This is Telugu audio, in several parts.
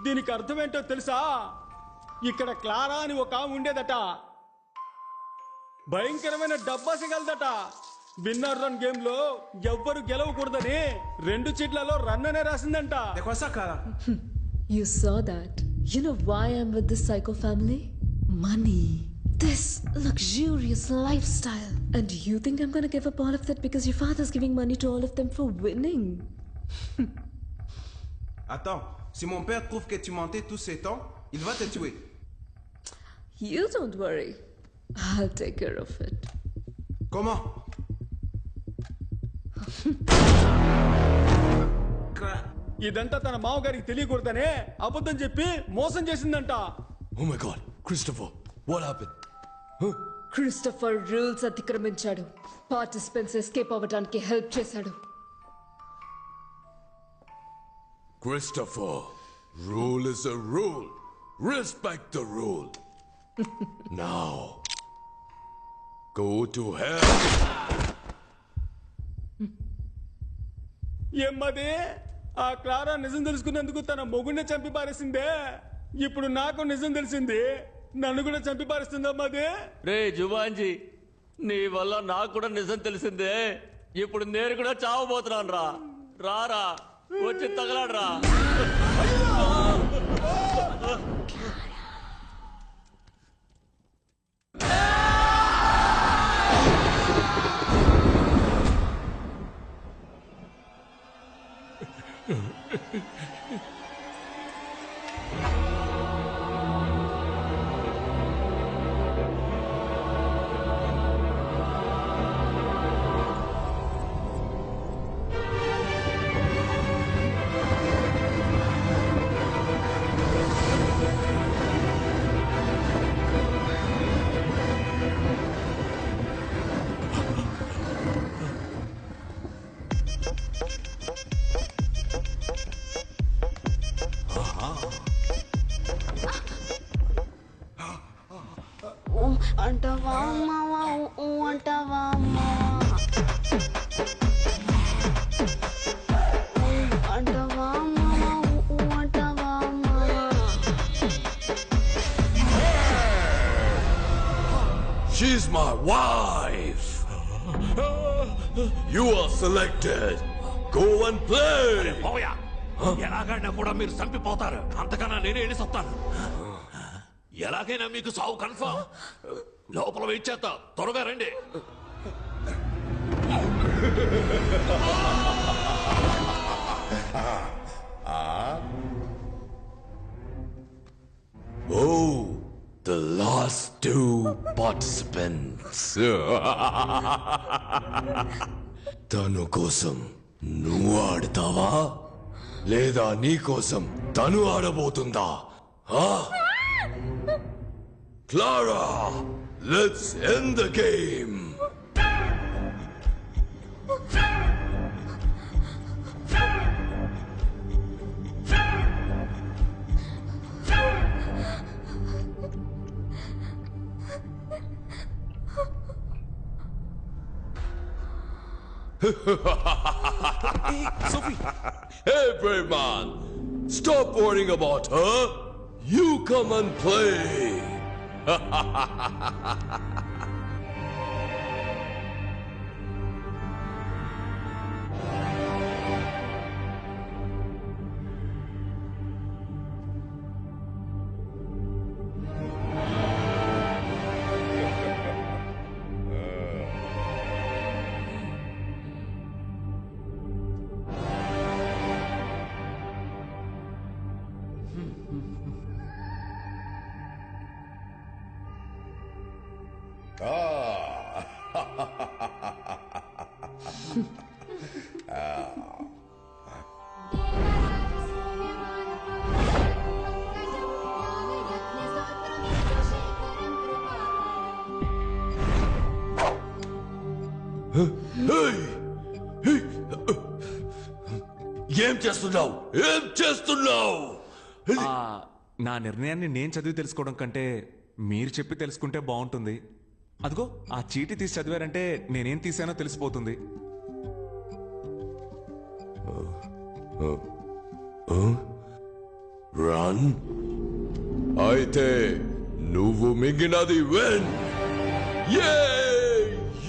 దీనికి అర్థమేంటో తెలుసా? ఇక్కడ క్లారా అని ఒక ఆమె ఉండేదట. భయంకరమైన డబ్బాసగలదట. విన్నర్ రన్ గేమ్ లో ఎవ్వరు గెలవకూడదని 2 చీట్లలో రన్ అనే రాసిందంట. You saw that. You know why I'm with this psycho family? Money. This luxurious lifestyle. And you think I'm gonna give up all of that because your father's giving money to all of them for winning? Attends, si mon père trouve que tu mentais tous ces temps, il va te tuer. You don't worry. I'll take care of it. Comment? ఇదంతా తన మామగారికి తెలియకూడదనే అబద్ధం చెప్పి మోసం చేసిందంట. Oh my god, Christopher, what happened? Huh? Christopher rules అతిక్రమించాడు. పార్టిసిపెంట్స్ ఎస్కేప్ అవ్వడానికి హెల్ప్ చేశాడు. Christopher, rule is a rule. Respect the rule. Now, go to hell. ఏమ్మది? ఆ క్లారా నిజం తెలుసుకున్నందుకు తన మొగుడిని చంపి పారేసిందే. ఇప్పుడు నాకు నిజం తెలిసింది, నన్ను కూడా చంపి పారేస్తుందమ్మది. రే జుబాంజీ, నీ వల్ల నాకు కూడా నిజం తెలిసిందే. ఇప్పుడు నేను కూడా చావబోతున్నాను రా. రారా, వచ్చి తగలాడరా. అంటవా మావా అంటవా మావా అంటవా మావా అంటవా మావా. She's my wife. You are selected. Go and play. పోయా, ఎలాగైనా కూడా మీరు చంపిపోతారు. అంతకన్నా నేనే ఎడిసొస్తాను. ఎలాగైనా మీకు సావు కన్ఫర్మ్. లోపల వెయిట్ చేస్తా, త్వరగా రండి. Oh, the last 2 participants. తను కోసం నువ్వు ఆడతావా లేదా నీ కోసం తను ఆడబోతుందా? Clara, let's end the game. Hey, Sophie. Hey, brave man, stop worrying about her. You come and play. ఏం చేస్తున్నావు? ఏం చేస్తున్నావు? నా నిర్ణయాన్ని నేను చదివి తెలుసుకోవడం కంటే మీరు చెప్పి తెలుసుకుంటే బాగుంటుంది. అదిగో ఆ చీటీ తీసి చదివారంటే నేనేం తీసానో తెలిసిపోతుంది. రన్ అయితే నువ్వు మిగిలినది win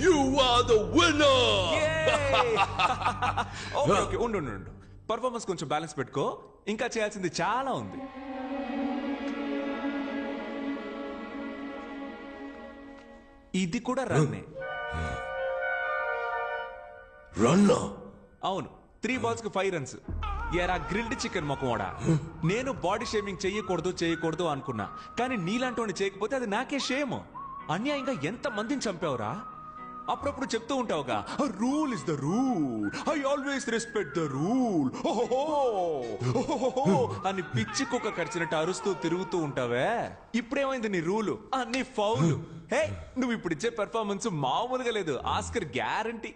you are the winner okay okay ఉండు పర్ఫార్మెన్స్ కొంచెం బ్యాలెన్స్ పెట్టుకో ఇంకా చేయాల్సింది చాలా ఉంది ఇది కూడా రన్నే రన్నా అవును 3 balls కి 5 runs ఎరా గ్రిల్డ్ చికెన్ మొక్కమోడా నేను బాడీ షేమింగ్ చేయకూడదు అనుకున్నా కానీ నీలాంటి చేయకపోతే అది నాకే షేమ్ అన్యాయంగా ఎంత మందిని చంపావురా అప్పుడప్పుడు చెప్తూ ఉంటావుగా rule is the rule I always respect the rule అని పిచ్చి కుక్క కరిచినట్టు అరుస్తూ తిరుగుతూ ఉంటావే ఇప్పుడేమైంది నీ రూలు అన్ని ఫౌల్ హే నువ్వు ఇప్పుడు ఇచ్చే పెర్ఫార్మెన్స్ మామూలుగా లేదు ఆస్కర్ గ్యారంటీ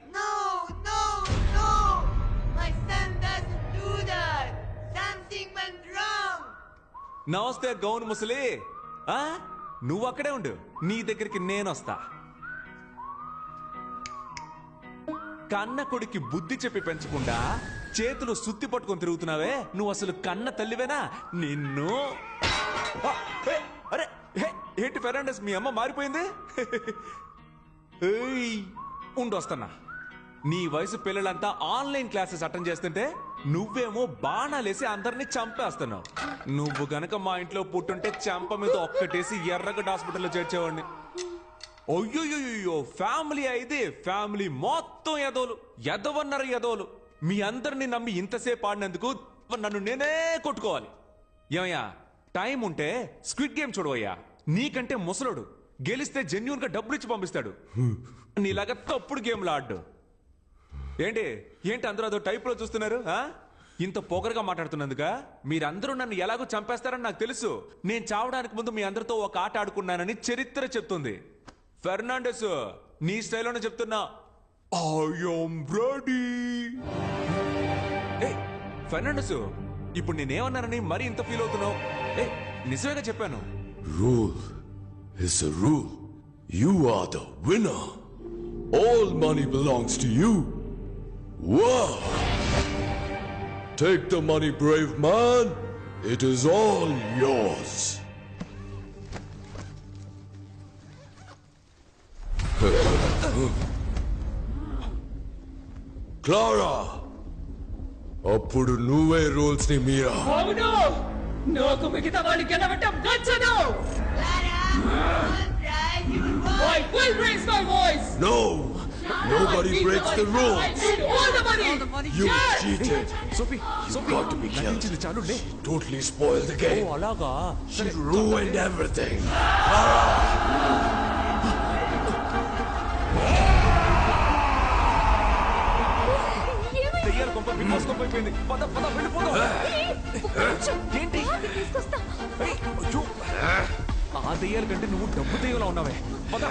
నమస్తే గౌన్ ముసలి నువ్వు అక్కడే ఉండు నీ దగ్గరికి నేను వస్తా కన్న కొడుకి బుద్ధి చెప్పి పెంచకుండా చేతులు సుత్తి పట్టుకొని తిరుగుతున్నావే నువ్వు అసలు కన్న తల్లివేనా నిన్ను అరే ఏంటి ఫెర్నాండెస్ మీ అమ్మ మారిపోయింది ఉండు వస్తున్నా నీ వయసు పిల్లలంతా ఆన్లైన్ క్లాసెస్ అటెండ్ చేస్తుంటే నువ్వేమో బాణాలేసి అందరినీ చంపేస్తున్నావు నువ్వు గనక మా ఇంట్లో పుట్టుంటే చంప మీద ఒక్కటేసి ఎర్రగడ్డ హాస్పిటల్లో చేర్చేవాడిని అయ్యో ఫ్యామిలీ అయితే ఫ్యామిలీ మొత్తం ఎదవలు మీ అందరినీ నమ్మి ఇంతసేపు ఆడినందుకు నన్ను నేనే కొట్టుకోవాలి ఏమయ్యా టైం ఉంటే స్క్విడ్ గేమ్ చూడవయ్యా నీకంటే ముసలోడు గెలిస్తే జెన్యూన్ గా డబ్బులు ఇచ్చి పంపిస్తాడు నీలాగా తప్పుడు గేమ్లు ఆడు ఏంటి అందరూ అదో టైప్ లో చూస్తున్నారు ఇంత పొగరుగా మాట్లాడుతున్నందుక మీరందరూ నన్ను ఎలాగో చంపేస్తారని నాకు తెలుసు నేను చావడానికి ముందు మీ అందరితో ఒక ఆట ఆడుకున్నానని చరిత్ర చెప్తుంది ఫెర్నాండెస్ నీ స్టైల్లోనే చెప్తున్నా ఐఎమ్ రెడీ ఫెర్నాండెస్ ఇప్పుడు నేనేమన్నానని మరీ ఇంత ఫీల్ అవుతున్నావు నిజమేగా చెప్పాను rule is a rule you are the winner all money belongs to you wow take the money brave man it is all yours Clara అప్పుడు నువ్వే రూల్స్ ని మీరా నాకు మిగతా వాళ్ళు గెలవటం నచ్చదు I will raise my voice. No, nobody breaks the rules. I need all the money. You cheated. Sophie, got to be killed. Totally spoiled the game. అలాగా She ruined everything. దెయ్యాల కొంప బికాస్ కొంప అయిపోయింది పద వెళ్ళిపోదాం ఏంటి అయ్యో ఆ దెయ్యాల కంటే నువ్వు డబ్బు దెయ్యంలో ఉన్నావే పద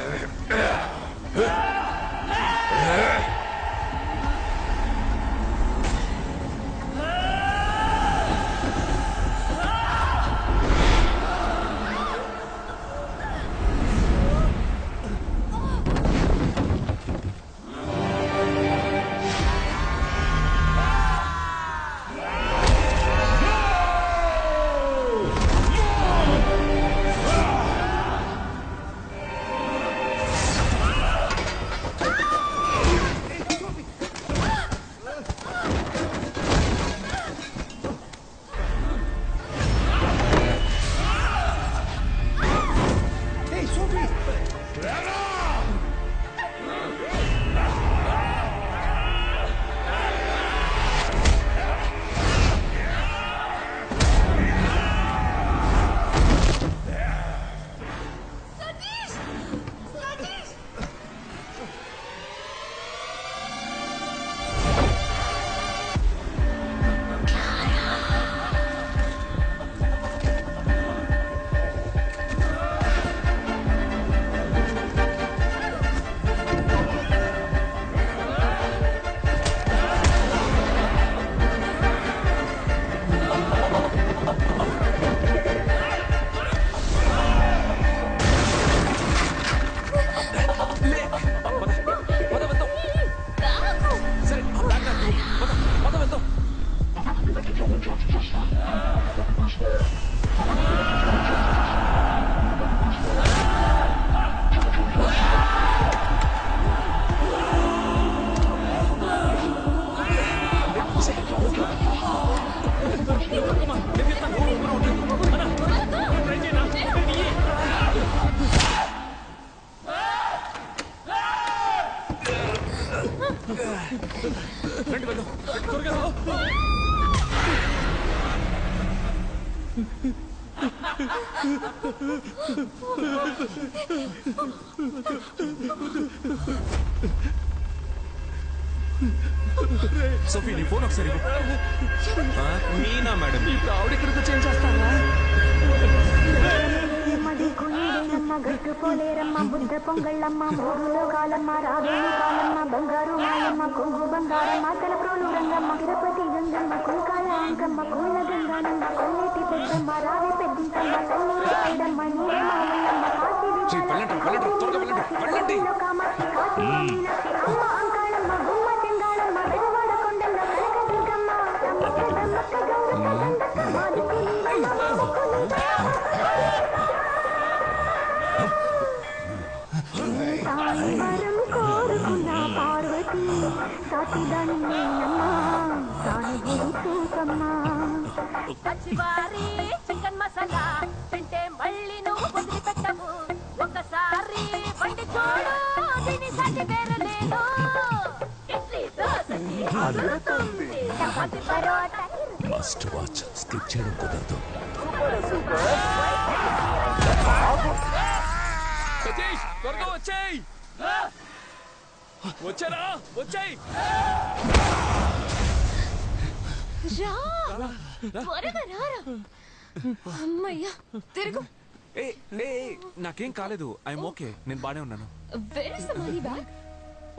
సోఫీ నీ ఫోన్ ఒకసారి ఇవ్వు. మీనా మేడం ఇప్పుడు ఆవిడ ఇక్కడికి వచ్చి ఏం చేస్తావా? గట్టు పోలేరమ్మ బుద్ధ పొంగళ్ళమ్మ మూడు లోకాలమ్మ రావేణు కాలమ్మ బంగారు మాయమ్మ కొంగు బంగారమ్మ తలప్రోలు రంగమ్మ తిరుపతి గంగమ్మ కుంకాల అంకమ్మ కూల గంగానమ్మ కొన్నేటి పెద్దమ్మ రావి పెద్దింతమ్మ తల్లూరు ఐదమ్మ నీరే మామయ్యమ్మ కాశీ కామాక్షి కాశీ మీనాక్షి అమ్మ అంకాళమ్మ గుమ్మ చెంగాళమ్మ వెలవాడ కొండమ్మ కనక దుర్గమ్మ మక్క గౌరమ్మ మాదికు నీవమ్మ వరం కోరుకున్న పార్వతి సాటిదాని నేనమ్మా సానుభూతి చూసమ్మా పచ్చివారి చికెన్ మసాలా తింటే మళ్ళీ నువ్వు వదిలిపెట్టవు ఒకసారి వండి చూడు దీని సాటి వేరే లేదు ఇడ్లీ దోసకి అదురుతుంది చపాతి పరోటా ఫస్ట్ వాచ్ స్కిప్ చేయడం కుదరదు. సతీష్ త్వరగా వచ్చేయ్. వచ్చారా వచ్చేయ్. రా త్వరగా రారా. అమ్మయ్యా తిరుగు. ఏ ఏ నాకేం కాలేదు. I'm okay. నేను బానే ఉన్నాను. Where is the money bag?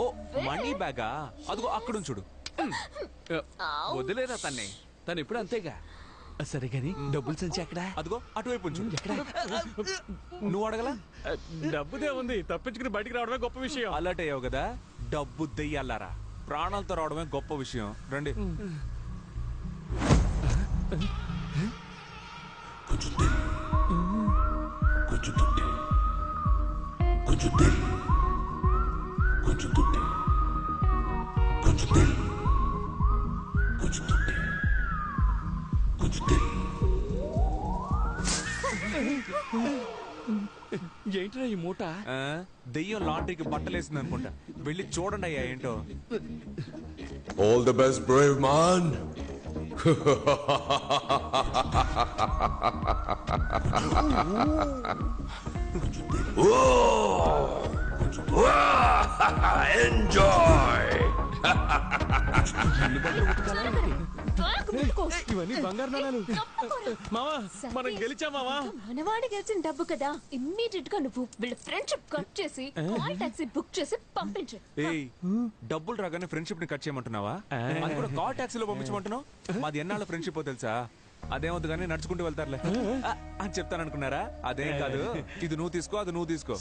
ఓ మనీ బ్యాగా అదిగో అక్కడ చూడు. వదిలేరా తన్ని, తను ఇప్పుడు అంతేగా. సరే గాని డబ్బులు సంచి ఎక్కడ? అదిగో అటువైపు ఉంచు. నువ్వు అడగలా? డబ్బుదే ఉంది, తప్పించుకుని బయటికి రావడమే గొప్ప విషయం. అలర్ట్ అయ్యావు కదా. డబ్బు దెయ్యాలారా, ప్రాణాలతో రావడమే గొప్ప విషయం. రండి. ఏంట్రా ఈ మూట? దెయ్యం లాండ్రీకి బట్టలేసింది అనుకుంటా. వెళ్ళి చూడండి అయ్యా ఏంటో. All the best, brave man. Enjoy. ఇవన్నీ బంగారు నాణాలు. మావా మనం గెలిచా మావా. మనవాడి గెలిచిన డబ్బు కదా. ఇమ్మీడియట్ గా నువ్వు వీళ్ళ ఫ్రెండ్షిప్ కట్ చేసి కాల్ టాక్సీ బుక్ చేసి పంపించు. ఏయ్ డబ్బులు రాగానే ఫ్రెండ్షిప్ ని కట్ చేయమంటున్నావా? అది కూడా కాల్ టాక్సీలో పంపించమంటున్నావు. మాది ఎన్నాళ్ళ ఫ్రెండ్షిప్ తెలుసా? అదేమవుతుంది కానీ నడుచుకుంటూ వెళ్తారులే అని చెప్తాను అనుకున్నారా? అదేం కాదు. ఇది నువ్వు తీసుకో, అది నువ్వు తీసుకో.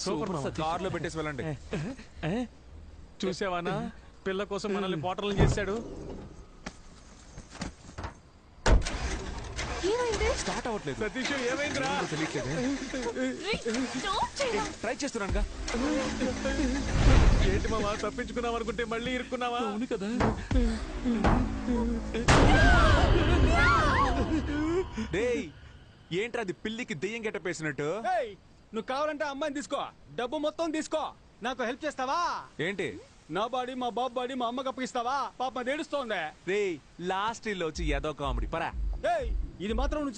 కార్ లో పెట్టేసి వెళ్ళండి. చూసావానా పిల్ల కోసం మనల్ని పోటర్లు చేశాడు. స్టార్ట్ అవ్వట్లేదు. సతీష్ ఏమైందిరా? ట్రై చేస్తున్నానుగా. ఏంటి మావా తప్పించుకున్నావు అనుకుంటే మళ్ళీ ఇరుక్కున్నావా? అవును కదా. డేయ్ ఏంట్రా అది పిల్లికి దెయ్యం గెట్టపేసినట్టు? నువ్వు కావాలంటే అమ్మాయిని తీసుకో, డబ్బు మొత్తం తీసుకో. నాకు హెల్ప్ చేస్తావా? ఏంటి? నా బాడీ మా బాబు బాడీ మా అమ్మకి అప్పగిస్తావా? పాప ఏడుస్తోంది. రేయ్ లాస్ట్ ఇల్లు వచ్చి ఏదో కామెడీ పరా. ఇది మాత్రం